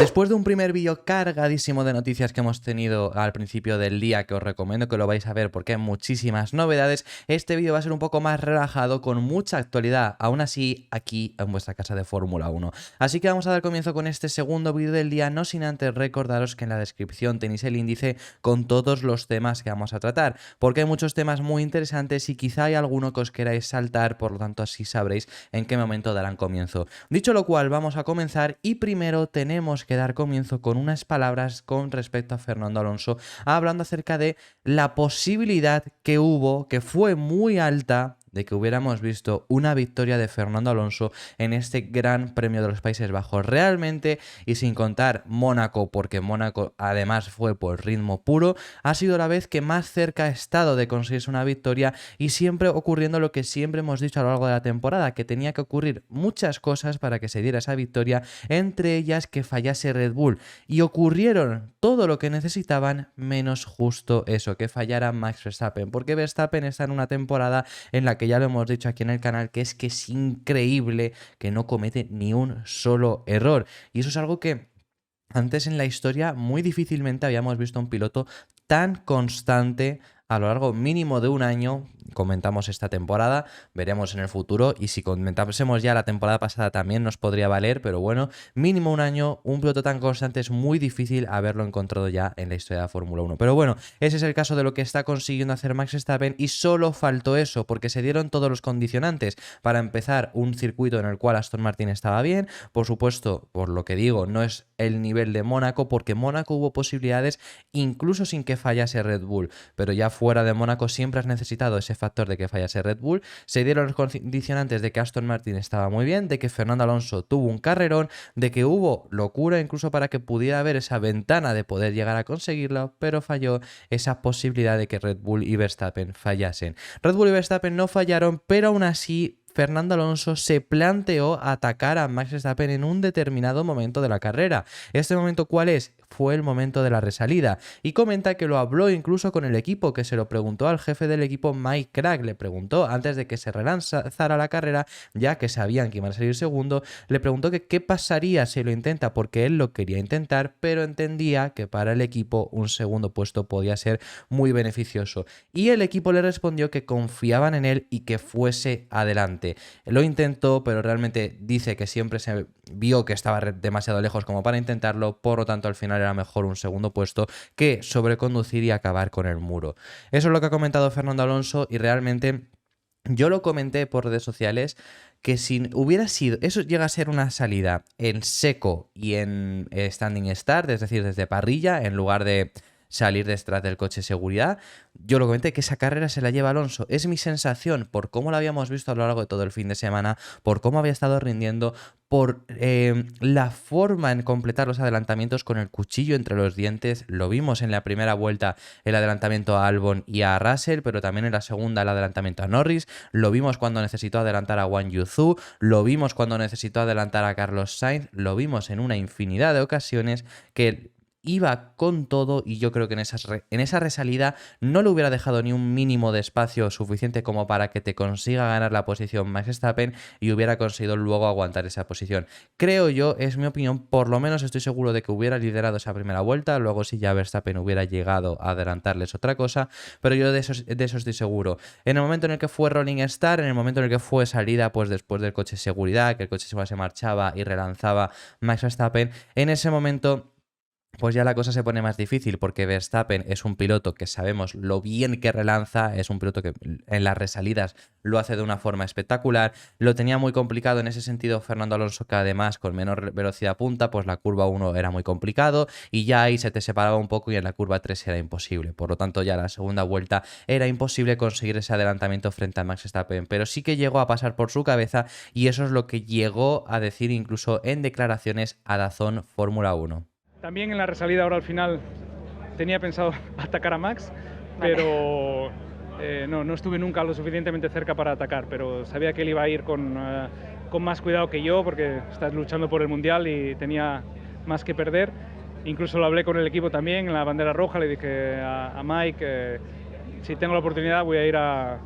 Después de un primer vídeo cargadísimo de noticias que hemos tenido al principio del día, que os recomiendo que lo vais a ver porque hay muchísimas novedades, este vídeo va a ser un poco más relajado con mucha actualidad, aún así aquí en vuestra casa de Fórmula 1. Así que vamos a dar comienzo con este segundo vídeo del día, no sin antes recordaros que en la descripción tenéis el índice con todos los temas que vamos a tratar, porque hay muchos temas muy interesantes y quizá hay alguno que os queráis saltar, por lo tanto así sabréis en qué momento darán comienzo. Dicho lo cual, vamos a comenzar y primero tenemos que dar comienzo con unas palabras con respecto a Fernando Alonso, hablando acerca de la posibilidad que hubo, que fue muy alta, de que hubiéramos visto una victoria de Fernando Alonso en este Gran Premio de los Países Bajos. Realmente, y sin contar Mónaco, porque Mónaco además fue por ritmo puro, ha sido la vez que más cerca ha estado de conseguirse una victoria y siempre ocurriendo lo que siempre hemos dicho a lo largo de la temporada, que tenía que ocurrir muchas cosas para que se diera esa victoria, entre ellas que fallase Red Bull. Y ocurrieron todo lo que necesitaban, menos justo eso, que fallara Max Verstappen, porque Verstappen está en una temporada en la que ya lo hemos dicho aquí en el canal, que es increíble que no comete ni un solo error. Y eso es algo que antes en la historia muy difícilmente habíamos visto un piloto tan constante a lo largo mínimo de un año. Comentamos esta temporada, veremos en el futuro, y si comentásemos ya la temporada pasada también nos podría valer, pero bueno, mínimo un año, un piloto tan constante es muy difícil haberlo encontrado ya en la historia de la Fórmula 1. Pero bueno, ese es el caso de lo que está consiguiendo hacer Max Verstappen, y solo faltó eso, porque se dieron todos los condicionantes. Para empezar, un circuito en el cual Aston Martin estaba bien, por supuesto, por lo que digo, no es el nivel de Mónaco, porque Mónaco hubo posibilidades incluso sin que fallase Red Bull, pero ya fuera de Mónaco siempre has necesitado ese factor de que fallase Red Bull. Se dieron los condicionantes de que Aston Martin estaba muy bien, de que Fernando Alonso tuvo un carrerón, de que hubo locura incluso para que pudiera haber esa ventana de poder llegar a conseguirlo, pero falló esa posibilidad de que Red Bull y Verstappen fallasen. Red Bull y Verstappen no fallaron, pero aún así Fernando Alonso se planteó atacar a Max Verstappen en un determinado momento de la carrera. ¿Este momento cuál es? Fue el momento de la resalida, y comenta que lo habló incluso con el equipo, que se lo preguntó al jefe del equipo, Mike Crack, le preguntó antes de que se relanzara la carrera, ya que sabían que iban a salir segundo, le preguntó que qué pasaría si lo intenta, porque él lo quería intentar, pero entendía que para el equipo un segundo puesto podía ser muy beneficioso, y el equipo le respondió que confiaban en él y que fuese adelante. Lo intentó, pero realmente dice que siempre se vio que estaba demasiado lejos como para intentarlo, por lo tanto al final era mejor un segundo puesto que sobreconducir y acabar con el muro. Eso es lo que ha comentado Fernando Alonso, y realmente yo lo comenté por redes sociales, que si hubiera sido, eso llega a ser una salida en seco y en standing start, es decir, desde parrilla, en lugar de salir detrás del coche de seguridad, yo lo comenté, que esa carrera se la lleva Alonso. Es mi sensación, por cómo la habíamos visto a lo largo de todo el fin de semana, por cómo había estado rindiendo, por la forma en completar los adelantamientos con el cuchillo entre los dientes. Lo vimos en la primera vuelta, el adelantamiento a Albon y a Russell, pero también en la segunda el adelantamiento a Norris. Lo vimos cuando necesitó adelantar a Wang Yuzu, lo vimos cuando necesitó adelantar a Carlos Sainz, lo vimos en una infinidad de ocasiones que iba con todo, y yo creo que en esa resalida no le hubiera dejado ni un mínimo de espacio suficiente como para que te consiga ganar la posición Max Verstappen y hubiera conseguido luego aguantar esa posición. Creo yo, es mi opinión, por lo menos estoy seguro de que hubiera liderado esa primera vuelta, luego si ya Verstappen hubiera llegado a adelantarles otra cosa, pero yo de eso estoy seguro. En el momento en el que fue Rolling Start, en el momento en el que fue salida, pues después del coche de seguridad, que el coche se marchaba y relanzaba Max Verstappen, en ese momento pues ya la cosa se pone más difícil, porque Verstappen es un piloto que sabemos lo bien que relanza, es un piloto que en las resalidas lo hace de una forma espectacular. Lo tenía muy complicado en ese sentido Fernando Alonso, que además con menor velocidad punta, pues la curva 1 era muy complicado y ya ahí se te separaba un poco, y en la curva 3 era imposible. Por lo tanto, ya la segunda vuelta era imposible conseguir ese adelantamiento frente a Max Verstappen, pero sí que llegó a pasar por su cabeza, y eso es lo que llegó a decir incluso en declaraciones a DAZN Fórmula 1. También en la resalida ahora al final tenía pensado atacar a Max, pero no estuve nunca lo suficientemente cerca para atacar, pero sabía que él iba a ir con más cuidado que yo, porque estás luchando por el Mundial y tenía más que perder. Incluso lo hablé con el equipo también en la bandera roja, le dije a Mike, si tengo la oportunidad voy a ir a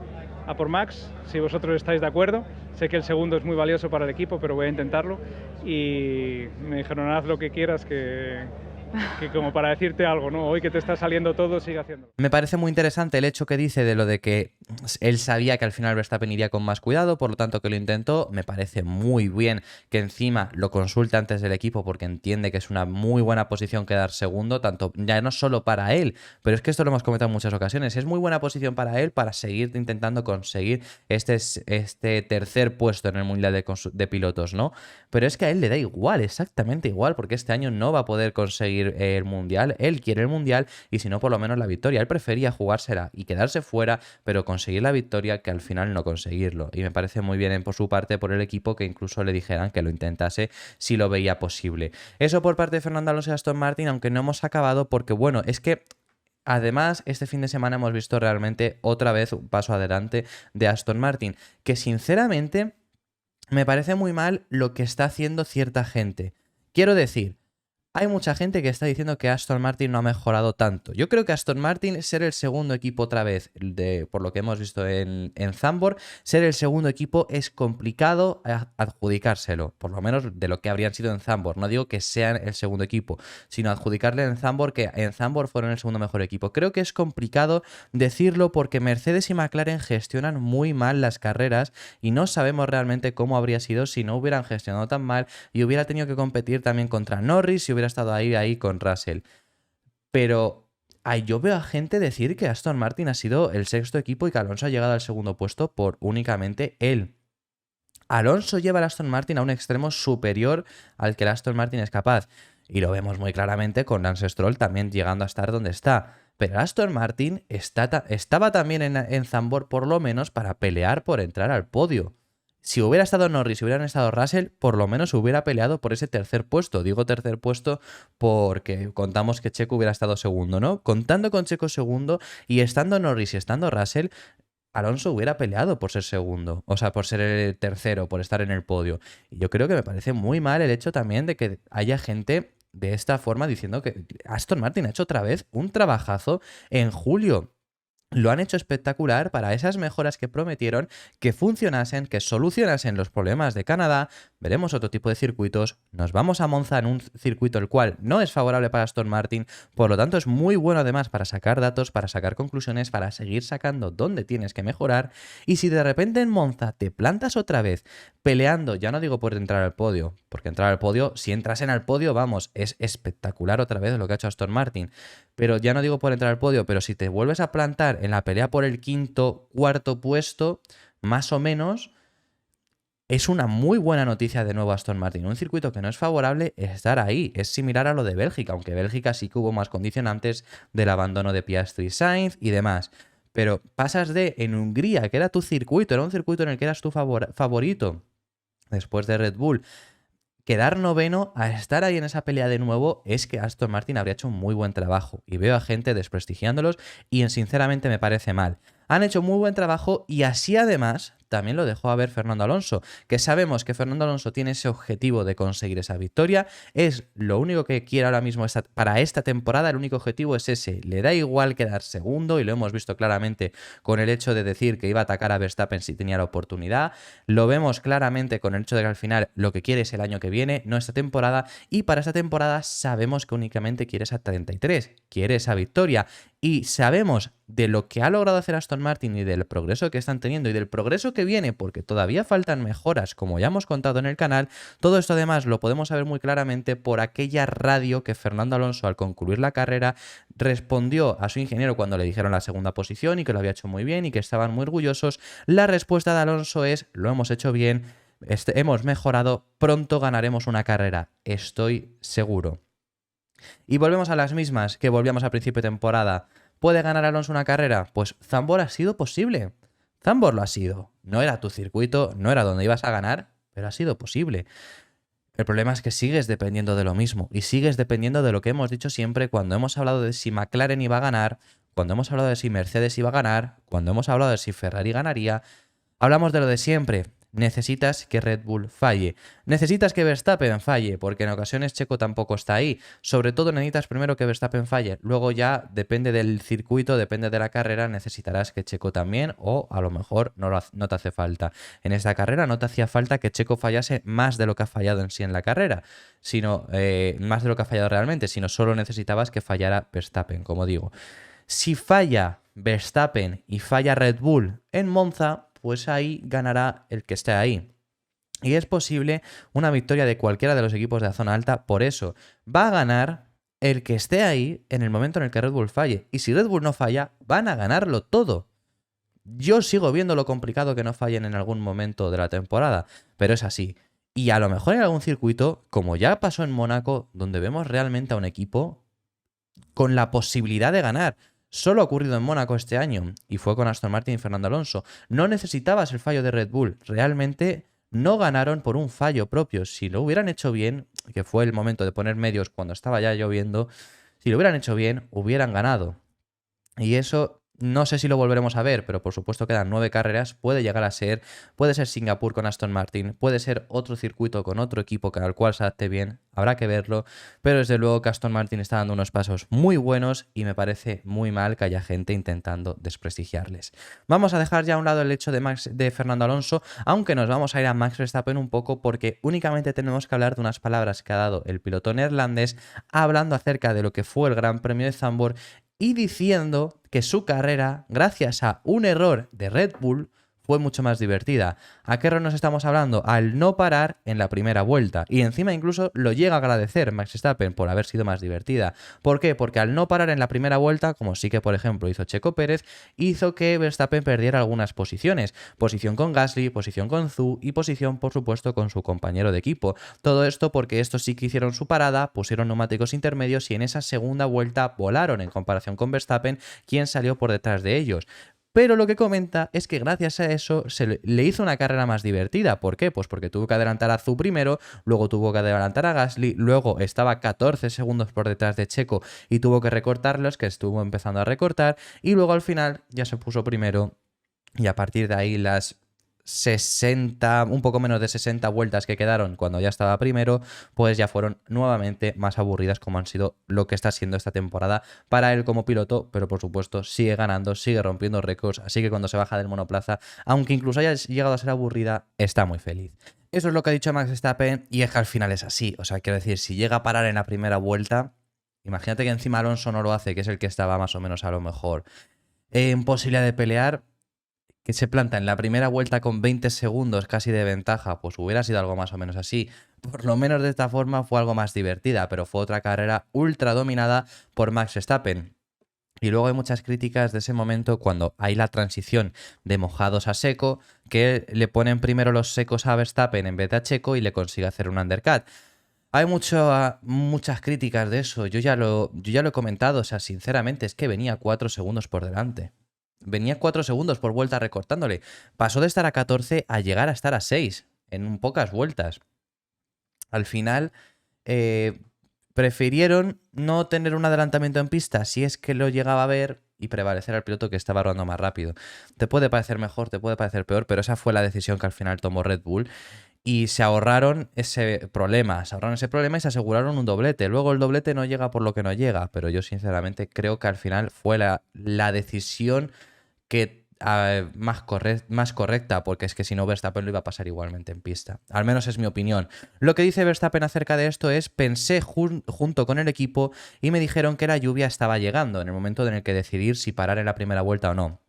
por Max, si vosotros estáis de acuerdo. sé que el segundo es muy valioso para el equipo, pero voy a intentarlo. Y me dijeron, haz lo que quieras, que como para decirte algo, ¿no? Hoy que te está saliendo todo, sigue haciéndolo. Me parece muy interesante el hecho que dice de lo de que él sabía que al final Verstappen iría con más cuidado, por lo tanto que lo intentó. Me parece muy bien que encima lo consulte antes del equipo porque entiende que es una muy buena posición quedar segundo, tanto ya no solo para él, pero es que esto lo hemos comentado en muchas ocasiones. Es muy buena posición para él para seguir intentando conseguir este tercer puesto en el Mundial de Pilotos, ¿no? Pero es que a él le da igual, exactamente igual, porque este año no va a poder conseguir el Mundial. Él quiere el Mundial y si no, por lo menos la victoria. Él prefería jugársela y quedarse fuera, pero conseguir la victoria que al final no conseguirlo. Y me parece muy bien por su parte, por el equipo, que incluso le dijeran que lo intentase si lo veía posible. Eso por parte de Fernando Alonso y Aston Martin, aunque no hemos acabado porque, bueno, es que además, este fin de semana hemos visto realmente otra vez un paso adelante de Aston Martin, que sinceramente me parece muy mal lo que está haciendo cierta gente. Quiero decir, hay mucha gente que está diciendo que Aston Martin no ha mejorado tanto. Yo creo que Aston Martin, ser el segundo equipo otra vez, por lo que hemos visto en Zandvoort, ser el segundo equipo es complicado adjudicárselo, por lo menos de lo que habrían sido en Zandvoort. No digo que sean el segundo equipo, sino adjudicarle en Zandvoort que en Zandvoort fueron el segundo mejor equipo. Creo que es complicado decirlo porque Mercedes y McLaren gestionan muy mal las carreras y no sabemos realmente cómo habría sido si no hubieran gestionado tan mal y hubiera tenido que competir también contra Norris, si hubiera estado ahí con Russell. Pero yo veo a gente decir que Aston Martin ha sido el sexto equipo y que Alonso ha llegado al segundo puesto por únicamente él. Alonso lleva al Aston Martin a un extremo superior al que el Aston Martin es capaz. Y lo vemos muy claramente con Lance Stroll también llegando a estar donde está. Pero Aston Martin estaba también en Zandvoort por lo menos para pelear por entrar al podio. Si hubiera estado Norris, si hubieran estado Russell, por lo menos hubiera peleado por ese tercer puesto. Digo tercer puesto porque contamos que Checo hubiera estado segundo, ¿no? Contando con Checo segundo y estando Norris y estando Russell, Alonso hubiera peleado por ser segundo, o sea, por ser el tercero, por estar en el podio. Y yo creo que me parece muy mal el hecho también de que haya gente de esta forma diciendo que Aston Martin ha hecho otra vez un trabajazo en julio. Lo han hecho espectacular para esas mejoras que prometieron, que funcionasen, que solucionasen los problemas de Canadá. Veremos otro tipo de circuitos. Nos vamos a Monza en un circuito el cual no es favorable para Aston Martin. Por lo tanto, es muy bueno además para sacar datos, para sacar conclusiones, para seguir sacando dónde tienes que mejorar. Y si de repente en Monza te plantas otra vez peleando, ya no digo por entrar al podio, porque entrar al podio, si entras en el podio, vamos, es espectacular otra vez lo que ha hecho Aston Martin. Pero ya no digo por entrar al podio, pero si te vuelves a plantar en la pelea por el quinto, cuarto puesto, más o menos, es una muy buena noticia de nuevo Aston Martin. Un circuito que no es favorable, estar ahí. Es similar a lo de Bélgica, aunque Bélgica sí que hubo más condicionantes del abandono de Piastri y Sainz y demás. Pero pasas en Hungría, que era tu circuito, era un circuito en el que eras tu favorito, después de Red Bull, quedar noveno a estar ahí en esa pelea de nuevo es que Aston Martin habría hecho un muy buen trabajo. Y veo a gente desprestigiándolos y sinceramente me parece mal. Han hecho muy buen trabajo y así además también lo dejó a ver Fernando Alonso, que sabemos que Fernando Alonso tiene ese objetivo de conseguir esa victoria, es lo único que quiere ahora mismo para esta temporada, el único objetivo es ese, le da igual quedar segundo y lo hemos visto claramente con el hecho de decir que iba a atacar a Verstappen si tenía la oportunidad, lo vemos claramente con el hecho de que al final lo que quiere es el año que viene, no esta temporada, y para esta temporada sabemos que únicamente quiere esa 33, quiere esa victoria. Y sabemos de lo que ha logrado hacer Aston Martin y del progreso que están teniendo y del progreso que viene, porque todavía faltan mejoras, como ya hemos contado en el canal. Todo esto además lo podemos saber muy claramente por aquella radio que Fernando Alonso, al concluir la carrera, respondió a su ingeniero cuando le dijeron la segunda posición y que lo había hecho muy bien y que estaban muy orgullosos. La respuesta de Alonso es: lo hemos hecho bien, hemos mejorado, pronto ganaremos una carrera, estoy seguro. Y volvemos a las mismas que volvíamos al principio de temporada. ¿Puede ganar Alonso una carrera? Pues Zandvoort ha sido posible. Zandvoort lo ha sido. No era tu circuito, no era donde ibas a ganar, pero ha sido posible. El problema es que sigues dependiendo de lo mismo y sigues dependiendo de lo que hemos dicho siempre cuando hemos hablado de si McLaren iba a ganar, cuando hemos hablado de si Mercedes iba a ganar, cuando hemos hablado de si Ferrari ganaría. Hablamos de lo de siempre. necesitas que Red Bull falle. Necesitas que Verstappen falle, porque en ocasiones Checo tampoco está ahí. Sobre todo necesitas primero que Verstappen falle. Luego ya, depende del circuito, depende de la carrera, necesitarás que Checo también, o a lo mejor no te hace falta. En esta carrera no te hacía falta que Checo fallase más de lo que ha fallado en sí en la carrera, sino más de lo que ha fallado realmente, sino solo necesitabas que fallara Verstappen, como digo. Si falla Verstappen y falla Red Bull en Monza, pues ahí ganará el que esté ahí. Y es posible una victoria de cualquiera de los equipos de la zona alta. Por eso va a ganar el que esté ahí en el momento en el que Red Bull falle. Y si Red Bull no falla, van a ganarlo todo. Yo sigo viendo lo complicado que no fallen en algún momento de la temporada, pero es así. Y a lo mejor en algún circuito, como ya pasó en Mónaco, donde vemos realmente a un equipo con la posibilidad de ganar. Solo ha ocurrido en Mónaco este año y fue con Aston Martin y Fernando Alonso. No necesitabas el fallo de Red Bull. Realmente no ganaron por un fallo propio. Si lo hubieran hecho bien, que fue el momento de poner medios cuando estaba ya lloviendo, si lo hubieran hecho bien, hubieran ganado. Y eso no sé si lo volveremos a ver, pero por supuesto quedan 9 carreras. Puede llegar a ser, puede ser Singapur con Aston Martin, puede ser otro circuito con otro equipo al cual se adapte bien, habrá que verlo, pero desde luego que Aston Martin está dando unos pasos muy buenos y me parece muy mal que haya gente intentando desprestigiarles. Vamos a dejar ya a un lado el hecho de Fernando Alonso, aunque nos vamos a ir a Max Verstappen un poco porque únicamente tenemos que hablar de unas palabras que ha dado el piloto neerlandés hablando acerca de lo que fue el Gran Premio de Zandvoort y diciendo que su carrera, gracias a un error de Red Bull, fue mucho más divertida. ¿A qué error nos estamos hablando? Al no parar en la primera vuelta. Y encima incluso lo llega a agradecer Max Verstappen por haber sido más divertida. ¿Por qué? Porque al no parar en la primera vuelta, como sí que por ejemplo hizo Checo Pérez, hizo que Verstappen perdiera algunas posiciones. Posición con Gasly, posición con Zhou y posición por supuesto con su compañero de equipo. Todo esto porque estos sí que hicieron su parada, pusieron neumáticos intermedios y en esa segunda vuelta volaron en comparación con Verstappen, quien salió por detrás de ellos. Pero lo que comenta es que gracias a eso se le hizo una carrera más divertida. ¿Por qué? Pues porque tuvo que adelantar a Zhou primero, luego tuvo que adelantar a Gasly, luego estaba 14 segundos por detrás de Checo y tuvo que recortarlos, que estuvo empezando a recortar, y luego al final ya se puso primero y a partir de ahí las 60, un poco menos de 60 vueltas que quedaron cuando ya estaba primero, pues ya fueron nuevamente más aburridas como han sido lo que está siendo esta temporada para él como piloto, pero por supuesto sigue ganando, sigue rompiendo récords, así que cuando se baja del monoplaza, aunque incluso haya llegado a ser aburrida, está muy feliz. Eso es lo que ha dicho Max Verstappen y es que al final es así, o sea, quiero decir, si llega a parar en la primera vuelta, imagínate que encima Alonso no lo hace, que es el que estaba más o menos a lo mejor en posibilidad de pelear, que se planta en la primera vuelta con 20 segundos casi de ventaja, pues hubiera sido algo más o menos así. Por lo menos de esta forma fue algo más divertida, pero fue otra carrera ultra dominada por Max Verstappen. Y luego hay muchas críticas de ese momento cuando hay la transición de mojados a seco, que le ponen primero los secos a Verstappen en vez de a Checo y le consigue hacer un undercut. Hay muchas críticas de eso, yo ya lo he comentado, o sea, sinceramente es que venía 4 segundos por delante. Venía 4 segundos por vuelta recortándole. Pasó de estar a 14 a llegar a estar a 6 en pocas vueltas. Al final, prefirieron no tener un adelantamiento en pista si es que lo llegaba a ver y prevalecer al piloto que estaba rodando más rápido. Te puede parecer mejor, te puede parecer peor, pero esa fue la decisión que al final tomó Red Bull. Y se ahorraron ese problema, y se aseguraron un doblete. Luego el doblete no llega por lo que no llega, pero yo sinceramente creo que al final fue la decisión que más correcta, porque es que si no Verstappen lo iba a pasar igualmente en pista. Al menos es mi opinión. Lo que dice Verstappen acerca de esto es: pensé junto con el equipo y me dijeron que la lluvia estaba llegando en el momento en el que decidir si parar en la primera vuelta o no.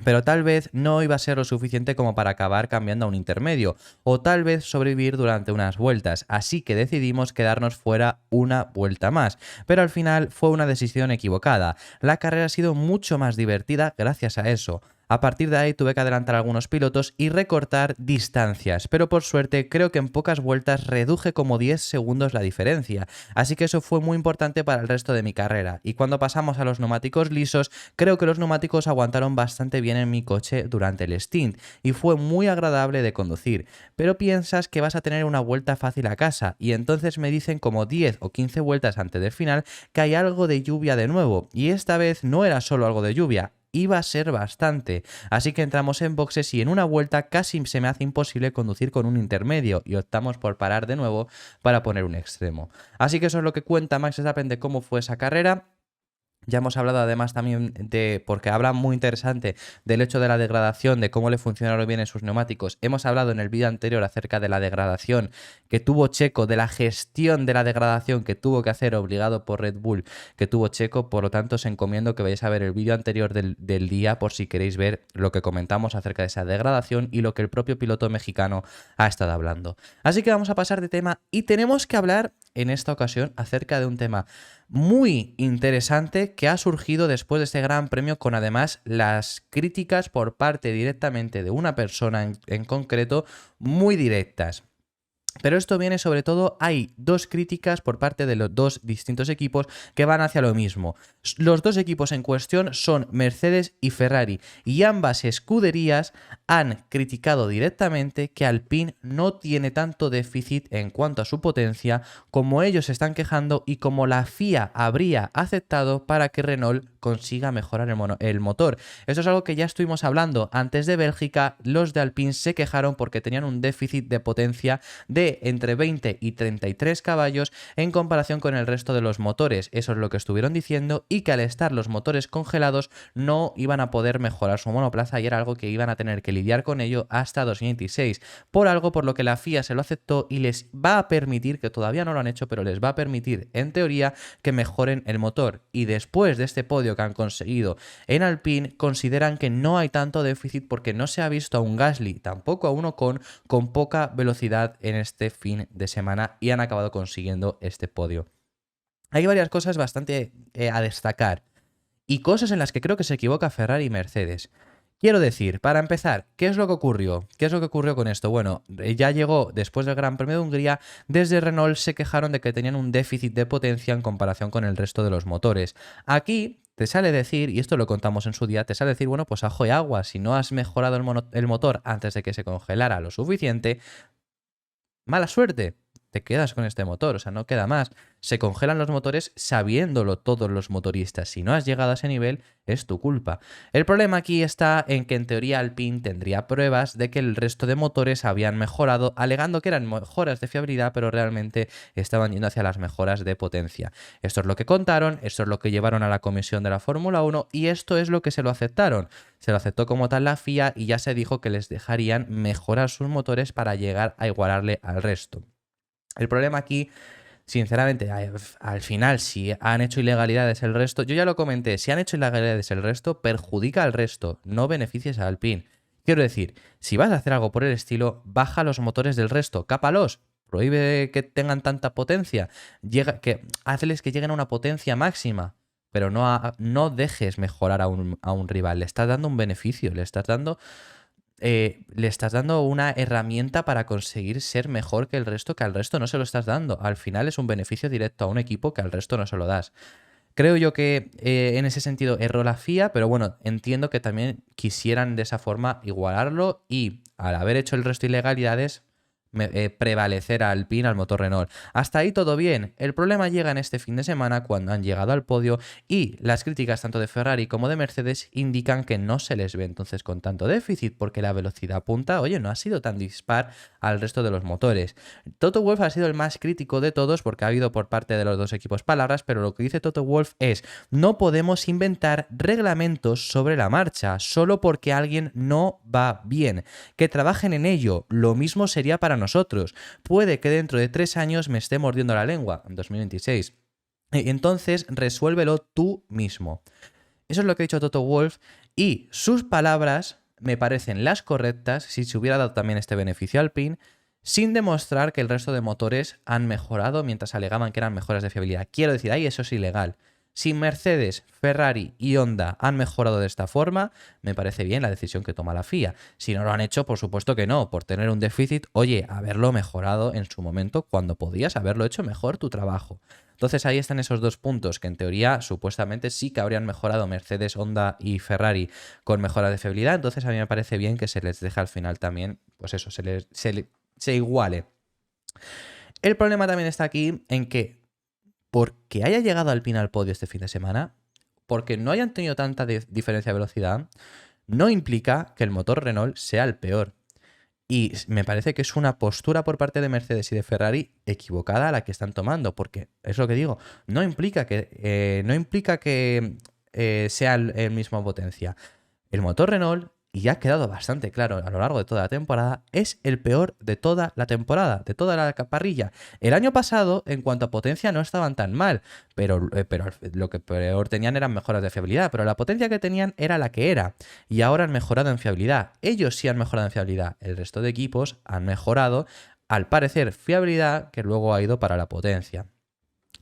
Pero tal vez no iba a ser lo suficiente como para acabar cambiando a un intermedio, o tal vez sobrevivir durante unas vueltas, así que decidimos quedarnos fuera una vuelta más. Pero al final fue una decisión equivocada. La carrera ha sido mucho más divertida gracias a eso. A partir de ahí tuve que adelantar a algunos pilotos y recortar distancias, pero por suerte creo que en pocas vueltas reduje como 10 segundos la diferencia, así que eso fue muy importante para el resto de mi carrera. Y cuando pasamos a los neumáticos lisos, creo que los neumáticos aguantaron bastante bien en mi coche durante el stint y fue muy agradable de conducir, pero piensas que vas a tener una vuelta fácil a casa y entonces me dicen como 10 o 15 vueltas antes del final que hay algo de lluvia de nuevo, y esta vez no era solo algo de lluvia, iba a ser bastante. Así que entramos en boxes y en una vuelta casi se me hace imposible conducir con un intermedio y optamos por parar de nuevo para poner un extremo. Así que eso es lo que cuenta Max Verstappen de cómo fue esa carrera. Ya hemos hablado además también porque habla muy interesante del hecho de la degradación, de cómo le funcionaron bien en sus neumáticos. Hemos hablado en el vídeo anterior acerca de la degradación que tuvo Checo, de la gestión de la degradación que tuvo que hacer obligado por Red Bull, que tuvo Checo. Por lo tanto, os encomiendo que vayáis a ver el vídeo anterior del día por si queréis ver lo que comentamos acerca de esa degradación y lo que el propio piloto mexicano ha estado hablando. Así que vamos a pasar de tema y tenemos que hablar en esta ocasión acerca de un tema muy interesante que ha surgido después de este gran premio, con además las críticas por parte directamente de una persona en concreto muy directas. Pero esto viene sobre todo, hay dos críticas por parte de los dos distintos equipos que van hacia lo mismo. Los dos equipos en cuestión son Mercedes y Ferrari, y ambas escuderías han criticado directamente que Alpine no tiene tanto déficit en cuanto a su potencia como ellos se están quejando y como la FIA habría aceptado para que Renault consiga mejorar el motor. Esto es algo que ya estuvimos hablando antes de Bélgica. Los de Alpine se quejaron porque tenían un déficit de potencia de entre 20 y 33 caballos en comparación con el resto de los motores. Eso es lo que estuvieron diciendo, y que al estar los motores congelados no iban a poder mejorar su monoplaza y era algo que iban a tener que lidiar con ello hasta 2026. Por lo que la FIA se lo aceptó y les va a permitir, que todavía no lo han hecho, pero les va a permitir en teoría que mejoren el motor. Y después de este podio que han conseguido en Alpine, consideran que no hay tanto déficit porque no se ha visto a un Gasly, tampoco a un Ocon, con poca velocidad en este fin de semana, y han acabado consiguiendo este podio. Hay varias cosas bastante a destacar y cosas en las que creo que se equivoca Ferrari y Mercedes. Quiero decir, para empezar, ¿qué es lo que ocurrió? ¿Qué es lo que ocurrió con esto? Bueno, ya llegó después del Gran Premio de Hungría. Desde Renault se quejaron de que tenían un déficit de potencia en comparación con el resto de los motores. Aquí te sale decir, y esto lo contamos en su día, te sale decir, bueno, pues ajo y agua, si no has mejorado el motor antes de que se congelara lo suficiente, mala suerte, te quedas con este motor, o sea, no queda más. Se congelan los motores sabiéndolo todos los motoristas. Si no has llegado a ese nivel, es tu culpa. El problema aquí está en que en teoría Alpine tendría pruebas de que el resto de motores habían mejorado, alegando que eran mejoras de fiabilidad, pero realmente estaban yendo hacia las mejoras de potencia. Esto es lo que contaron, esto es lo que llevaron a la comisión de la Fórmula 1 y esto es lo que se lo aceptaron. Se lo aceptó como tal la FIA y ya se dijo que les dejarían mejorar sus motores para llegar a igualarle al resto. El problema aquí, sinceramente, al final, si han hecho ilegalidades el resto, yo ya lo comenté, si han hecho ilegalidades el resto, perjudica al resto, no beneficias a Alpine. Quiero decir, si vas a hacer algo por el estilo, baja los motores del resto, cápalos, prohíbe que tengan tanta potencia, hazles que lleguen a una potencia máxima, pero no dejes mejorar a un rival, le estás dando un beneficio, le estás dando una herramienta para conseguir ser mejor que al resto no se lo estás dando. Al final es un beneficio directo a un equipo que al resto no se lo das. Creo yo que en ese sentido erró la FIA, pero bueno, entiendo que también quisieran de esa forma igualarlo y al haber hecho el resto de ilegalidades, prevalecer a Alpine al motor Renault. Hasta ahí todo bien. El problema llega en este fin de semana cuando han llegado al podio y las críticas tanto de Ferrari como de Mercedes indican que no se les ve entonces con tanto déficit porque la velocidad punta, oye, no ha sido tan dispar al resto de los motores. Toto Wolff ha sido el más crítico de todos porque ha habido por parte de los dos equipos palabras, pero lo que dice Toto Wolff es: no podemos inventar reglamentos sobre la marcha solo porque alguien no va bien. Que trabajen en ello. Lo mismo sería para nosotros. Puede que dentro de 3 años me esté mordiendo la lengua, en 2026. Entonces, resuélvelo tú mismo. Eso es lo que ha dicho Toto Wolff y sus palabras me parecen las correctas si se hubiera dado también este beneficio al Alpine, sin demostrar que el resto de motores han mejorado mientras alegaban que eran mejoras de fiabilidad. Quiero decir, ahí eso es ilegal. Si Mercedes, Ferrari y Honda han mejorado de esta forma, me parece bien la decisión que toma la FIA. Si no lo han hecho, por supuesto que no. Por tener un déficit, oye, haberlo mejorado en su momento cuando podías haberlo hecho mejor tu trabajo. Entonces ahí están esos dos puntos que en teoría supuestamente sí que habrían mejorado Mercedes, Honda y Ferrari con mejoras de fiabilidad. Entonces a mí me parece bien que se les deje al final también, pues eso, se iguale. El problema también está aquí en que porque haya llegado Alpine al podio este fin de semana, porque no hayan tenido tanta diferencia de velocidad, no implica que el motor Renault sea el peor. Y me parece que es una postura por parte de Mercedes y de Ferrari equivocada a la que están tomando, porque es lo que digo, no implica que sea el mismo potencia. El motor Renault, y ya ha quedado bastante claro a lo largo de toda la temporada, es el peor de toda la temporada, de toda la parrilla. El año pasado, en cuanto a potencia, no estaban tan mal, pero lo que peor tenían eran mejoras de fiabilidad, pero la potencia que tenían era la que era, y ahora han mejorado en fiabilidad. Ellos sí han mejorado en fiabilidad, el resto de equipos han mejorado, al parecer, fiabilidad que luego ha ido para la potencia.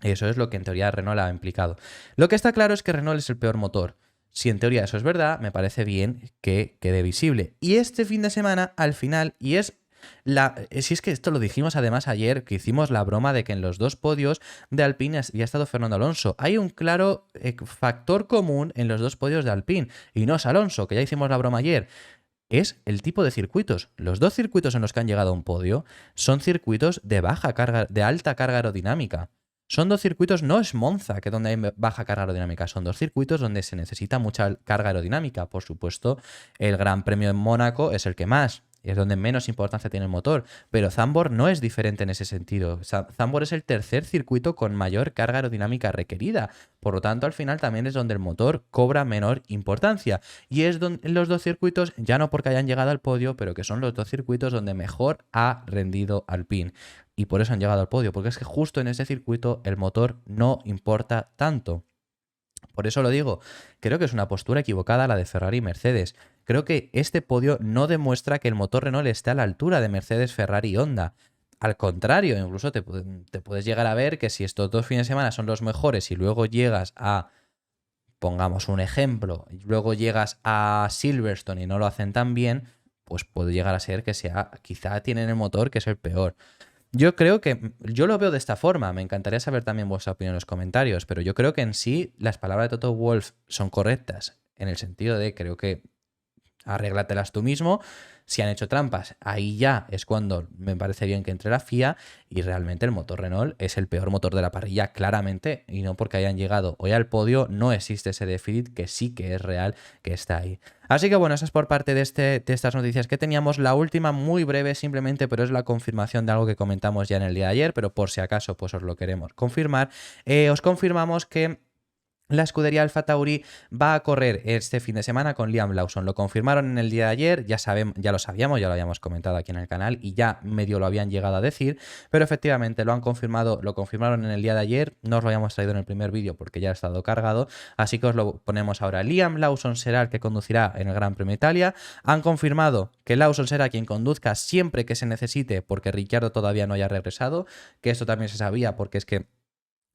Eso es lo que en teoría Renault ha implicado. Lo que está claro es que Renault es el peor motor. Si en teoría eso es verdad, me parece bien que quede visible. Y este fin de semana, al final, si es que esto lo dijimos además ayer, que hicimos la broma de que en los 2 podios de Alpine había estado Fernando Alonso. Hay un claro factor común en los 2 podios de Alpine, y no es Alonso, que ya hicimos la broma ayer. Es el tipo de circuitos. Los 2 circuitos en los que han llegado a un podio son circuitos de alta carga aerodinámica. Son 2 circuitos, no es Monza, que donde hay baja carga aerodinámica, son 2 circuitos donde se necesita mucha carga aerodinámica. Por supuesto, el Gran Premio de Mónaco es el que más, es donde menos importancia tiene el motor, pero Zandvoort no es diferente en ese sentido. Zandvoort es el tercer circuito con mayor carga aerodinámica requerida, por lo tanto al final también es donde el motor cobra menor importancia, y es donde los 2 circuitos, ya no porque hayan llegado al podio, pero que son los 2 circuitos donde mejor ha rendido Alpine. Y por eso han llegado al podio, porque es que justo en ese circuito el motor no importa tanto. Por eso lo digo, creo que es una postura equivocada la de Ferrari y Mercedes. Creo que este podio no demuestra que el motor Renault esté a la altura de Mercedes, Ferrari y Honda. Al contrario, incluso te puedes llegar a ver que si estos 2 fines de semana son los mejores y luego llegas a, pongamos un ejemplo, y luego llegas a Silverstone y no lo hacen tan bien, pues puede llegar a ser que quizá tienen el motor que es el peor. Yo lo veo de esta forma, me encantaría saber también vuestra opinión en los comentarios, pero yo creo que en sí las palabras de Toto Wolff son correctas, en el sentido de creo que arréglatelas tú mismo. Si han hecho trampas, ahí ya es cuando me parece bien que entre la FIA, y realmente el motor Renault es el peor motor de la parrilla, claramente, y no porque hayan llegado hoy al podio, no existe ese déficit que sí que es real, que está ahí. Así que bueno, eso es por parte de estas noticias que teníamos. La última, muy breve simplemente, pero es la confirmación de algo que comentamos ya en el día de ayer, pero por si acaso pues os lo queremos confirmar. Os confirmamos que la escudería Alfa Tauri va a correr este fin de semana con Liam Lawson. Lo confirmaron en el día de ayer, ya lo sabíamos, ya lo habíamos comentado aquí en el canal y ya medio lo habían llegado a decir, pero efectivamente lo confirmaron en el día de ayer. No os lo habíamos traído en el primer vídeo porque ya ha estado cargado, así que os lo ponemos ahora. Liam Lawson será el que conducirá en el Gran Premio de Italia. Han confirmado que Lawson será quien conduzca siempre que se necesite, porque Ricciardo todavía no haya regresado, que esto también se sabía porque es que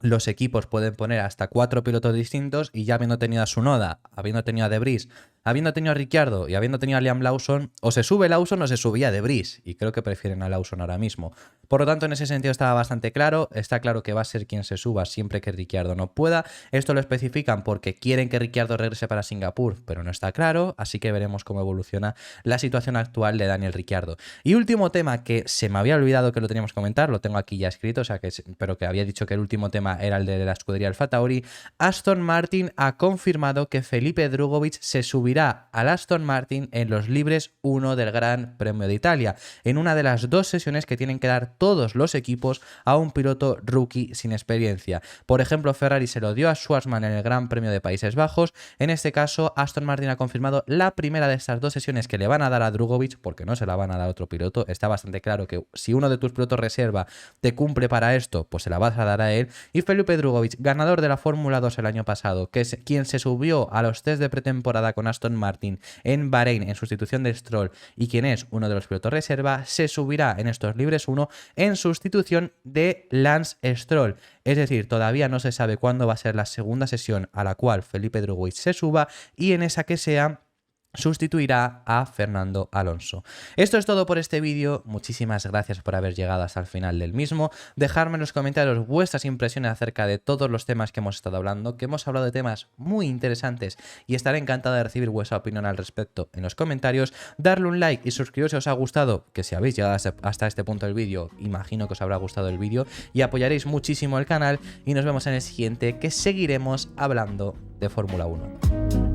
los equipos pueden poner hasta 4 pilotos distintos, y ya habiendo tenido a Tsunoda, habiendo tenido a De Vries, habiendo tenido a Ricciardo y habiendo tenido a Liam Lawson, o se sube Lawson o se subía De Vries, y creo que prefieren a Lawson ahora mismo. Por lo tanto, en ese sentido estaba bastante claro. Está claro que va a ser quien se suba siempre que Ricciardo no pueda. Esto lo especifican porque quieren que Ricciardo regrese para Singapur, pero no está claro, así que veremos cómo evoluciona la situación actual de Daniel Ricciardo. Y último tema que se me había olvidado que lo teníamos que comentar, lo tengo aquí ya escrito, pero que había dicho que el último tema era el de la escudería Alfa Tauri. Aston Martin ha confirmado que Felipe Drugovich se subirá al Aston Martin en los libres 1 del Gran Premio de Italia, en una de las 2 sesiones que tienen que dar todos los equipos a un piloto rookie sin experiencia. Por ejemplo, Ferrari se lo dio a Schwarzman en el Gran Premio de Países Bajos. En este caso, Aston Martin ha confirmado la primera de estas 2 sesiones que le van a dar a Drugovich, porque no se la van a dar a otro piloto. Está bastante claro que si uno de tus pilotos reserva te cumple para esto, pues se la vas a dar a él. Y Felipe Drugovich, ganador de la Fórmula 2 el año pasado, que es quien se subió a los test de pretemporada con Aston Martin en Bahrein en sustitución de Stroll y quien es uno de los pilotos reserva, se subirá en estos libres 1 en sustitución de Lance Stroll. Es decir, todavía no se sabe cuándo va a ser la segunda sesión a la cual Felipe Drugovich se suba, y en esa que sea sustituirá a Fernando Alonso. Esto es todo por este vídeo, muchísimas gracias por haber llegado hasta el final del mismo. Dejadme en los comentarios vuestras impresiones acerca de todos los temas que hemos estado hablando, que hemos hablado de temas muy interesantes y estaré encantado de recibir vuestra opinión al respecto en los comentarios. Darle un like y suscribiros si os ha gustado, que si habéis llegado hasta este punto del vídeo, imagino que os habrá gustado el vídeo y apoyaréis muchísimo el canal y nos vemos en el siguiente, que seguiremos hablando de Fórmula 1.